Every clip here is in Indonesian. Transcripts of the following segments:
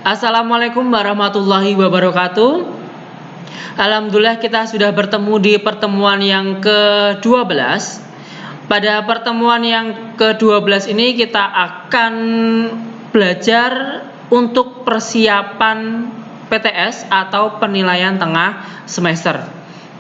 Assalamualaikum warahmatullahi wabarakatuh. Alhamdulillah kita sudah bertemu di pertemuan yang ke-12. Pada pertemuan yang ke-12 ini kita akan belajar untuk persiapan PTS atau penilaian tengah semester.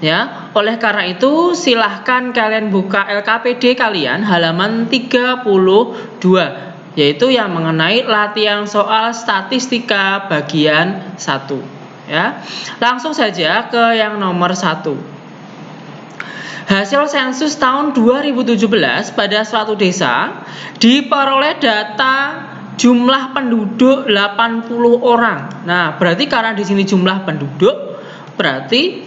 Ya, oleh karena itu silahkan kalian buka LKPD kalian halaman 32. Yaitu yang mengenai latihan soal statistika bagian 1. Ya. Langsung saja ke yang nomor 1. Hasil sensus tahun 2017 pada suatu desa diperoleh data jumlah penduduk 80 orang. Nah, berarti karena di sini jumlah penduduk berarti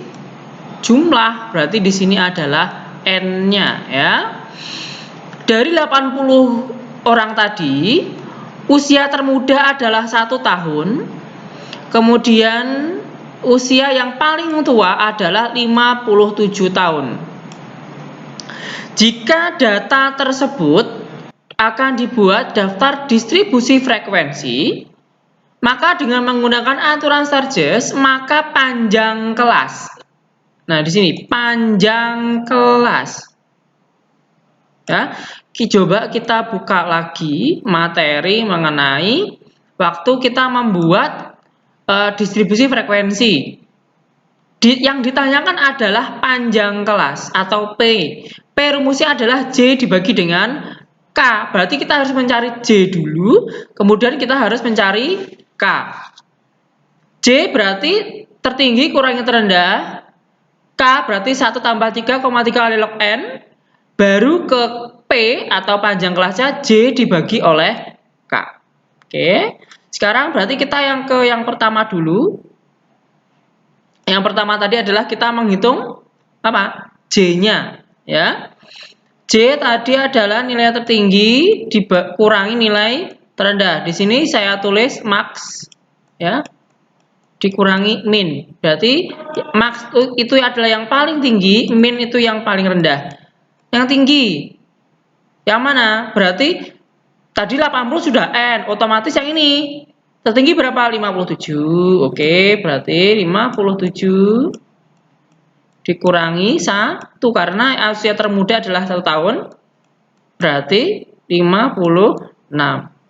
di sini adalah N-nya ya. Dari 80 orang tadi, usia termuda adalah 1 tahun, kemudian usia yang paling tua adalah 57 tahun. Jika data tersebut akan dibuat daftar distribusi frekuensi, maka dengan menggunakan aturan Sturges, maka panjang kelas. Nah, di sini panjang kelas. Ya, coba kita buka lagi materi mengenai waktu kita membuat distribusi frekuensi. Yang ditanyakan adalah panjang kelas atau P. P rumusnya adalah J dibagi dengan K. Berarti kita harus mencari J dulu, kemudian kita harus mencari K. J berarti tertinggi kurangi terendah. K berarti 1 tambah 3,3 kali log N. Baru ke P atau panjang kelasnya J dibagi oleh K. Oke. Sekarang berarti kita yang pertama dulu. Yang pertama tadi adalah kita menghitung apa? J-nya, ya. J tadi adalah nilai tertinggi dikurangi nilai terendah. Di sini saya tulis max, ya. Dikurangi min. Berarti max itu adalah yang paling tinggi, min itu yang paling rendah. Yang tinggi yang mana? Berarti tadi 80 sudah N, otomatis yang ini tertinggi berapa? 57. Oke, berarti 57 dikurangi 1 karena usia termuda adalah 1 tahun. Berarti 56.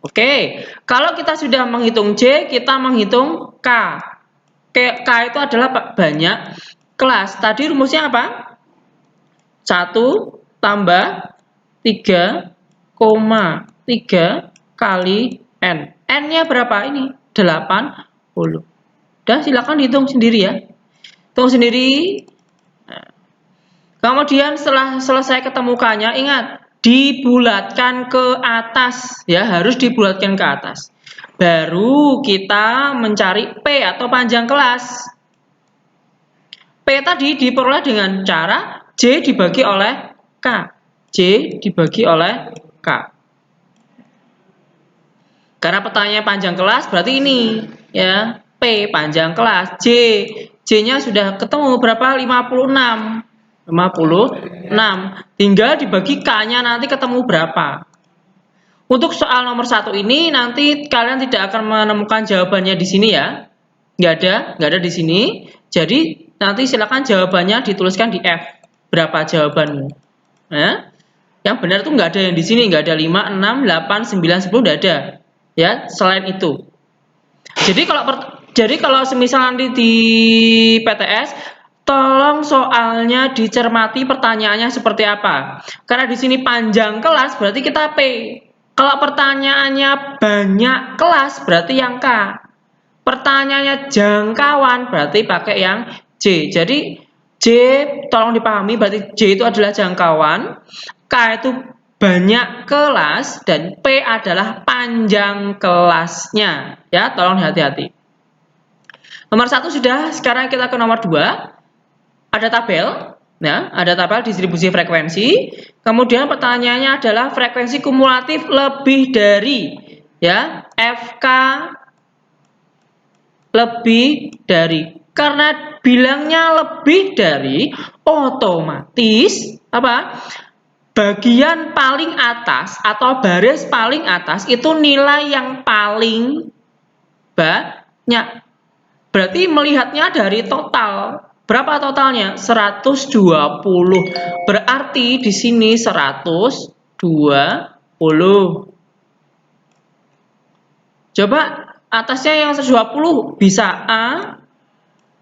Oke, kalau kita sudah menghitung J, kita menghitung K. K itu adalah banyak kelas. Tadi rumusnya apa? 1 tambah 3,3 kali N. N-nya berapa ini? 80. Udah, silakan dihitung sendiri ya. Hitung sendiri. Nah. Kemudian setelah selesai ketemukannya, ingat, dibulatkan ke atas. Ya, harus dibulatkan ke atas. Baru kita mencari P atau panjang kelas. P tadi diperoleh dengan cara J dibagi oleh K. J dibagi oleh K. Karena pertanyaannya panjang kelas berarti ini ya, P panjang kelas. J-nya sudah ketemu berapa? 56. Tinggal dibagi K-nya nanti ketemu berapa. Untuk soal nomor 1 ini nanti kalian tidak akan menemukan jawabannya di sini ya. Nggak ada di sini. Jadi nanti silakan jawabannya dituliskan di F. Berapa jawabanmu? Ya. Yang benar tuh nggak ada yang di sini, nggak ada 5, 6, 8, 9, 10, nggak ada. Ya, selain itu. Jadi kalau semisal nanti di PTS, tolong soalnya dicermati pertanyaannya seperti apa. Karena di sini panjang kelas berarti kita P. Kalau pertanyaannya banyak kelas berarti yang K. Pertanyaannya jangkauan berarti pakai yang J. Jadi J tolong dipahami berarti J itu adalah jangkauan, K itu banyak kelas, dan P adalah panjang kelasnya. Ya, tolong hati-hati. Nomor 1 sudah, sekarang kita ke nomor 2. Ada tabel, ya, ada tabel distribusi frekuensi. Kemudian pertanyaannya adalah frekuensi kumulatif lebih dari, ya, FK lebih dari. Karena bilangnya lebih dari, otomatis apa? Bagian paling atas atau baris paling atas itu nilai yang paling Ya, berarti melihatnya dari total. Berapa totalnya? 120. Berarti di sini 120. Coba atasnya yang 120 bisa A,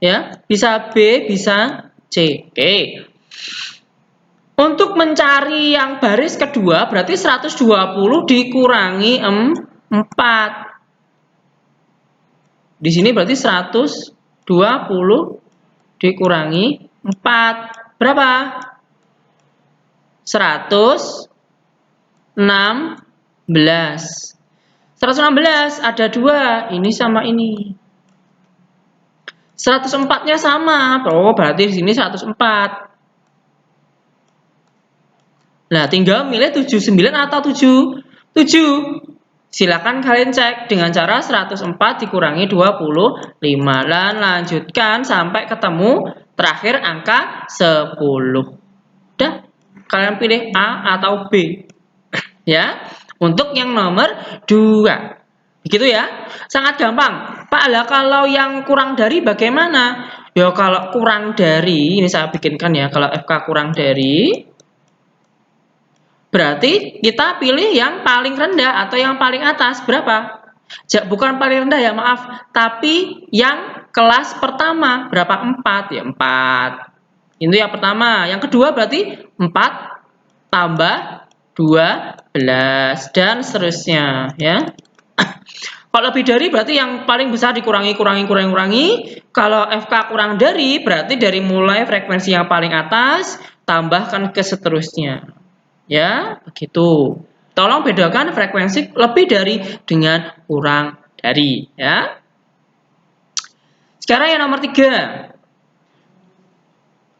ya, bisa B, bisa C. Oke. Untuk mencari yang baris kedua berarti 120 dikurangi 4. Di sini berarti 120 dikurangi 4. Berapa? 116. 116 ada 2, ini sama ini. 104-nya sama. Oh, berarti di sini 104. Nah, tinggal milih 79 atau 7. Silakan kalian cek dengan cara 104 dikurangi 25. Dan lanjutkan sampai ketemu terakhir angka 10. Udah, kalian pilih A atau B. Ya, untuk yang nomor 2. Begitu ya. Sangat gampang. Pak, lah kalau yang kurang dari bagaimana? Ya, kalau kurang dari, ini saya bikinkan ya, kalau FK kurang dari, berarti kita pilih yang paling rendah atau yang paling atas. Berapa? Bukan paling rendah ya, maaf. Tapi yang kelas pertama. Berapa? 4. Ya, 4. Itu yang pertama. Yang kedua berarti 4 tambah 12. Dan seterusnya. Ya. Kalau lebih dari berarti yang paling besar dikurangi. Kalau FK kurang dari berarti dari mulai frekuensi yang paling atas tambahkan ke seterusnya. Ya, begitu. Tolong bedakan frekuensi lebih dari dengan kurang dari, ya. Sekarang yang nomor 3.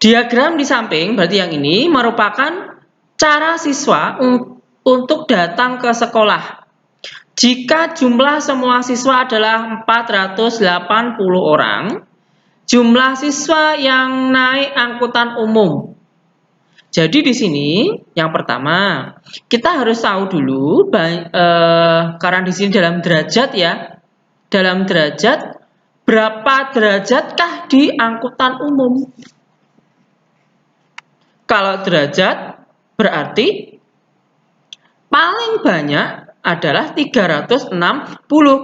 Diagram di samping, berarti yang ini merupakan cara siswa untuk datang ke sekolah. Jika jumlah semua siswa adalah 480 orang, jumlah siswa yang naik angkutan umum. Jadi di sini yang pertama kita harus tahu dulu karena di sini dalam derajat ya, dalam derajat berapa derajatkah di angkutan umum? Kalau derajat berarti paling banyak adalah 360.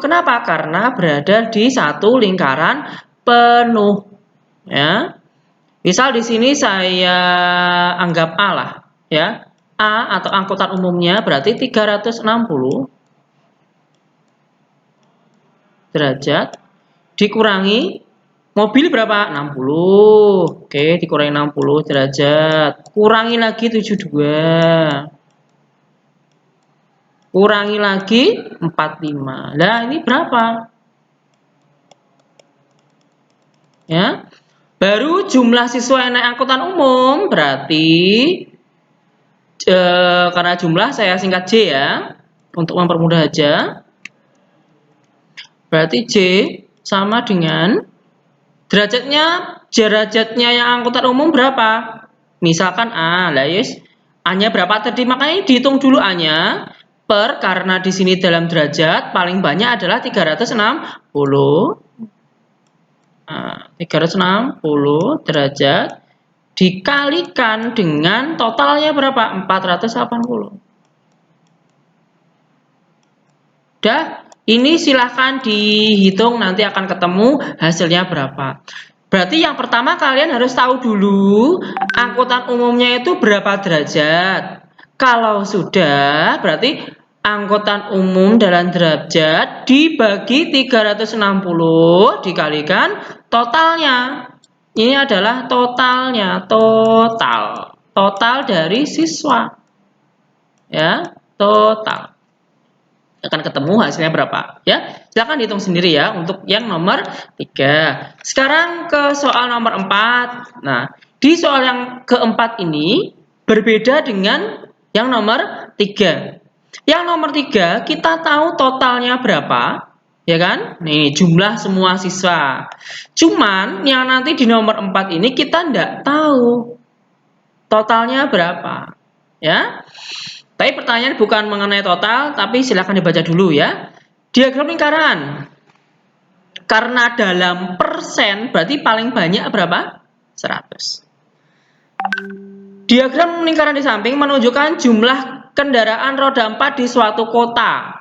Kenapa? Karena berada di satu lingkaran penuh. Ya. Misal di sini saya anggap A lah, ya. A atau angkutan umumnya berarti 360 derajat dikurangi mobil berapa? 60. Oke, dikurangi 60 derajat. Kurangi lagi 72. Kurangi lagi 45. Nah, ini berapa? Ya. Baru jumlah siswa yang naik angkutan umum berarti karena jumlah saya singkat J ya, untuk mempermudah aja. Berarti J sama dengan derajatnya yang angkutan umum berapa? Misalkan A, lah yes. A-nya berapa tadi? Makanya dihitung dulu A-nya per, karena di sini dalam derajat paling banyak adalah 360. Nah, 360 derajat dikalikan dengan totalnya berapa? 480. Udah, ini silahkan dihitung, nanti akan ketemu hasilnya berapa. Berarti yang pertama kalian harus tahu dulu angkutan umumnya itu berapa derajat. Kalau sudah, berarti angkutan umum dalam derajat dibagi 360 dikalikan totalnya. Ini adalah totalnya, total dari siswa. Ya, total. Akan ketemu hasilnya berapa, ya. Silakan hitung sendiri ya untuk yang nomor 3. Sekarang ke soal nomor 4. Nah, di soal yang keempat ini berbeda dengan yang nomor 3. Yang nomor 3 kita tahu totalnya berapa, ya kan? Nih, jumlah semua siswa. Cuman yang nanti di nomor 4 ini kita tidak tahu totalnya berapa, ya. Tapi pertanyaan bukan mengenai total, tapi silakan dibaca dulu ya. Diagram lingkaran. Karena dalam persen berarti paling banyak berapa? 100. Diagram lingkaran di samping menunjukkan jumlah kendaraan roda 4 di suatu kota,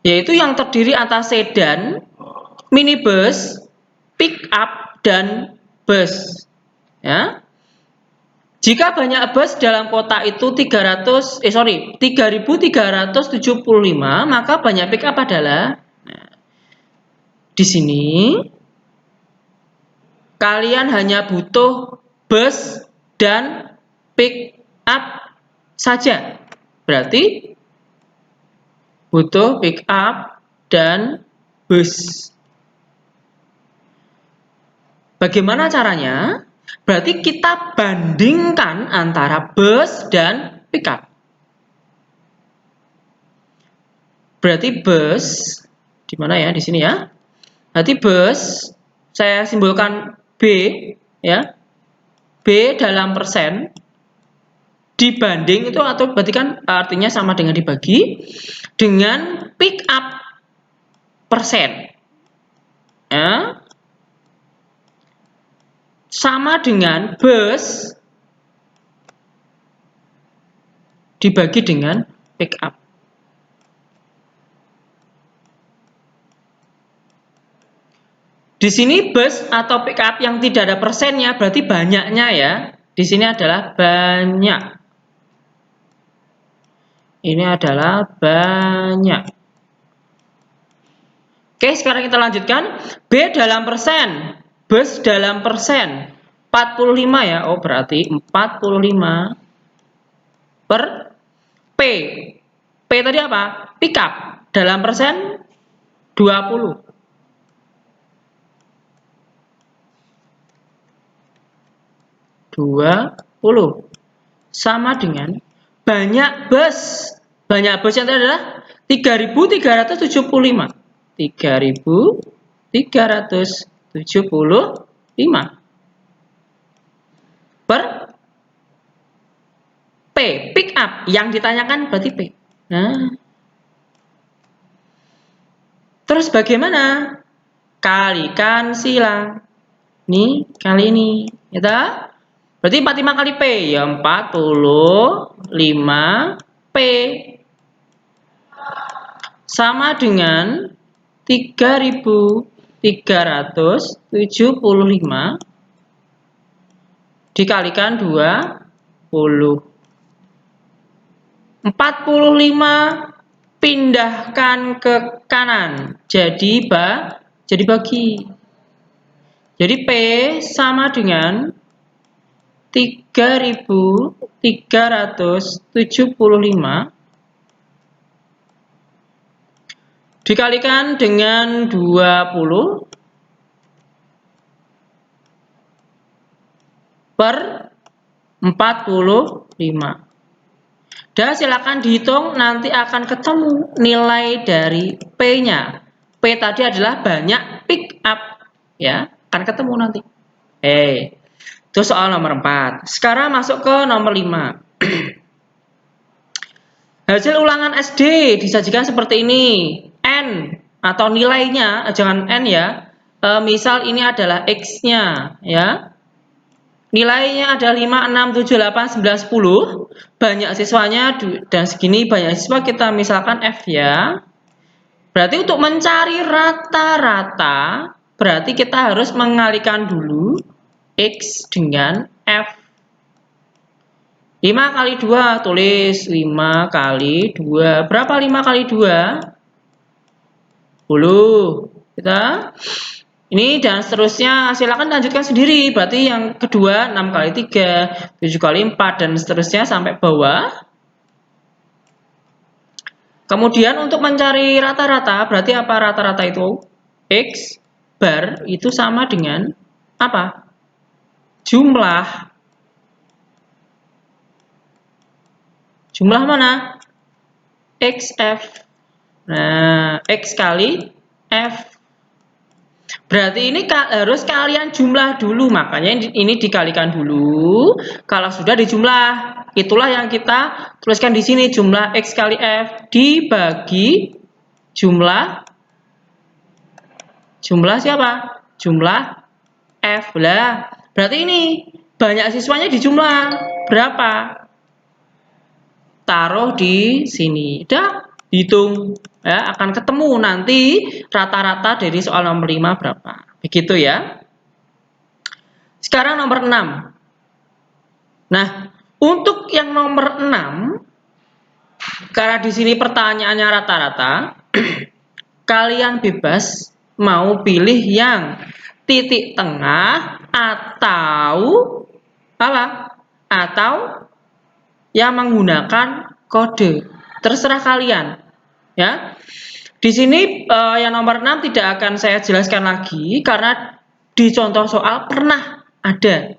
yaitu yang terdiri atas sedan, minibus, pick up, dan bus. Ya. Jika banyak bus dalam kota itu 3.375, maka banyak pick up adalah, di sini kalian hanya butuh bus dan pick up saja. Berarti butuh pick up dan bus. Bagaimana caranya? Berarti kita bandingkan antara bus dan pick up. Berarti bus di mana ya? Di sini ya. Berarti bus saya simbolkan B ya. B dalam persen dibanding itu, atau berarti kan artinya sama dengan dibagi dengan pick up persen. Ya. Sama dengan bus dibagi dengan pick up. Di sini bus atau pick up yang tidak ada persennya berarti banyaknya ya. Di sini adalah banyak. Ini adalah banyak. Oke, sekarang kita lanjutkan. B dalam persen. Bus dalam persen 45 ya. Oh, berarti 45 per P. P tadi apa? Pick up. Dalam persen 20. 20. Sama dengan banyak bus. Banyak bus yang tadi adalah 3.375. 3.375 per P, pick up, yang ditanyakan berarti P. Nah, terus bagaimana? Kalikan silang. Nih, kali ini, ya. Berarti 45 kali P, ya 45 P. Sama dengan 3.375 dikalikan 20. 45 pindahkan ke kanan, jadi bagi. Jadi P sama dengan 3.375 dikalikan dengan 20 per 45. Dan silakan dihitung, nanti akan ketemu nilai dari P-nya. P tadi adalah banyak pick up, ya, akan ketemu nanti. Itu soal nomor 4. Sekarang masuk ke nomor 5. Hasil ulangan SD disajikan seperti ini. N atau nilainya, jangan N ya. Misal ini adalah X-nya, ya. Nilainya ada 5, 6, 7, 8, 9, 10. Banyak siswanya dan segini banyak siswa, kita misalkan F ya. Berarti untuk mencari rata-rata, berarti kita harus mengalikan dulu X dengan F. 5 kali 2, tulis 5 kali 2. Berapa 5 kali 2? 10. Kita ini dan seterusnya, silakan lanjutkan sendiri. Berarti yang kedua 6 kali 3, 7 kali 4, dan seterusnya sampai bawah. Kemudian untuk mencari rata-rata, berarti apa rata-rata itu? X bar itu sama dengan apa? Jumlah. Jumlah mana? XF. Nah, X kali F. Berarti ini harus kalian jumlah dulu, makanya ini dikalikan dulu. Kalau sudah dijumlah, itulah yang kita tuliskan di sini, jumlah X kali F dibagi jumlah Jumlah siapa? Jumlah F. Lah, berarti ini banyak siswanya di jumlah berapa? Taruh di sini. Udah, hitung. Ya, akan ketemu nanti rata-rata dari soal nomor 5 berapa. Begitu ya. Sekarang nomor 6. Nah, untuk yang nomor 6, karena di sini pertanyaannya rata-rata, kalian bebas mau pilih yang titik tengah atau apa? Atau yang menggunakan kode. Terserah kalian. Ya. Di sini yang nomor 6 tidak akan saya jelaskan lagi karena di contoh soal pernah ada.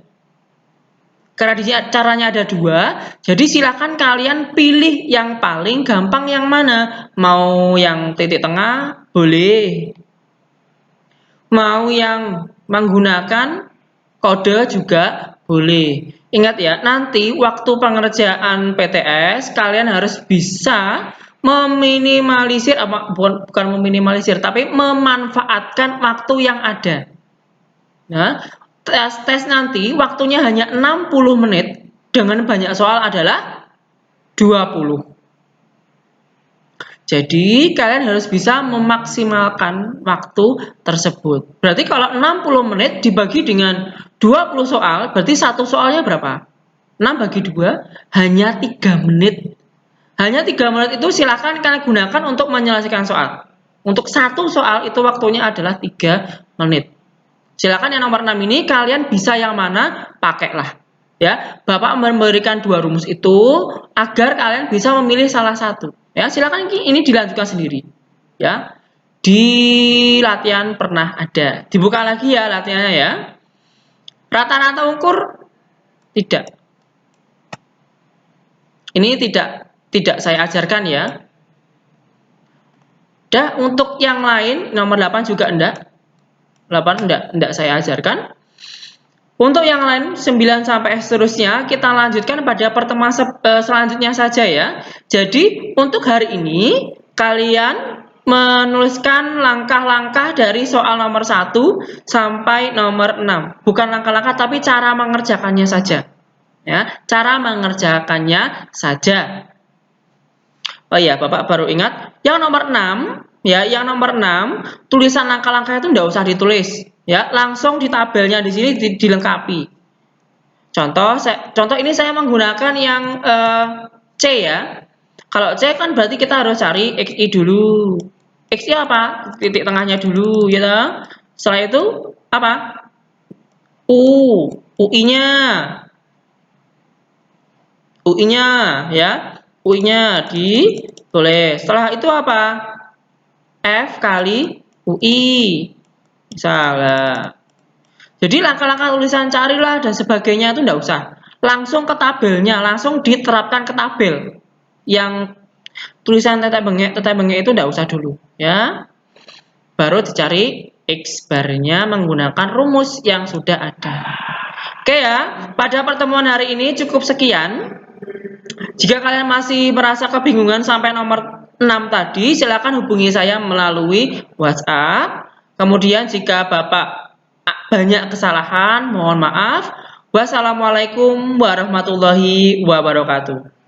Karena di sini caranya ada 2, jadi silakan kalian pilih yang paling gampang yang mana. Mau yang titik tengah, boleh. Mau yang menggunakan kode juga boleh. Ingat ya, nanti waktu pengerjaan PTS kalian harus bisa meminimalisir, bukan meminimalisir, tapi memanfaatkan waktu yang ada. Nah, tes nanti waktunya hanya 60 menit dengan banyak soal adalah 20. Jadi kalian harus bisa memaksimalkan waktu tersebut. Berarti kalau 60 menit dibagi dengan 20 soal, berarti satu soalnya berapa? 6 bagi 2, hanya 3 menit. Hanya 3 menit itu silakan kalian gunakan untuk menyelesaikan soal. Untuk satu soal itu waktunya adalah 3 menit. Silakan yang nomor 6 ini kalian bisa yang mana, pakailah. Ya, Bapak memberikan 2 rumus itu agar kalian bisa memilih salah satu. Ya, silakan ini dilanjutkan sendiri. Ya. Di latihan pernah ada. Dibuka lagi ya latihannya ya. Rata-rata ukur tidak. Ini tidak saya ajarkan ya. Dah, untuk yang lain nomor 8 juga enggak. 8 enggak saya ajarkan. Untuk yang lain 9 sampai seterusnya kita lanjutkan pada pertemuan selanjutnya saja ya. Jadi untuk hari ini kalian menuliskan langkah-langkah dari soal nomor 1 sampai nomor 6. Bukan langkah-langkah tapi cara mengerjakannya saja. Ya, cara mengerjakannya saja. Oh iya, Bapak baru ingat yang nomor 6. Ya, yang nomor 6, tulisan langkah-langkah itu enggak usah ditulis, ya, langsung di tabelnya di sini dilengkapi. Contoh ini saya menggunakan yang C ya. Kalau C kan berarti kita harus cari XI dulu. XI apa? Titik tengahnya dulu, ya. Setelah itu apa? UI-nya. UI-nya ya. UI-nya ditulis. Setelah itu apa? F kali UI. Misalnya. Jadi langkah-langkah tulisan carilah dan sebagainya itu enggak usah. Langsung ke tabelnya, langsung diterapkan ke tabel. Yang tulisan tetek bengek itu enggak usah dulu, ya. Baru dicari X bar-nya menggunakan rumus yang sudah ada. Oke ya, pada pertemuan hari ini cukup sekian. Jika kalian masih merasa kebingungan sampai nomor 6 tadi, silakan hubungi saya melalui WhatsApp. Kemudian jika Bapak banyak kesalahan, mohon maaf. Wassalamualaikum warahmatullahi wabarakatuh.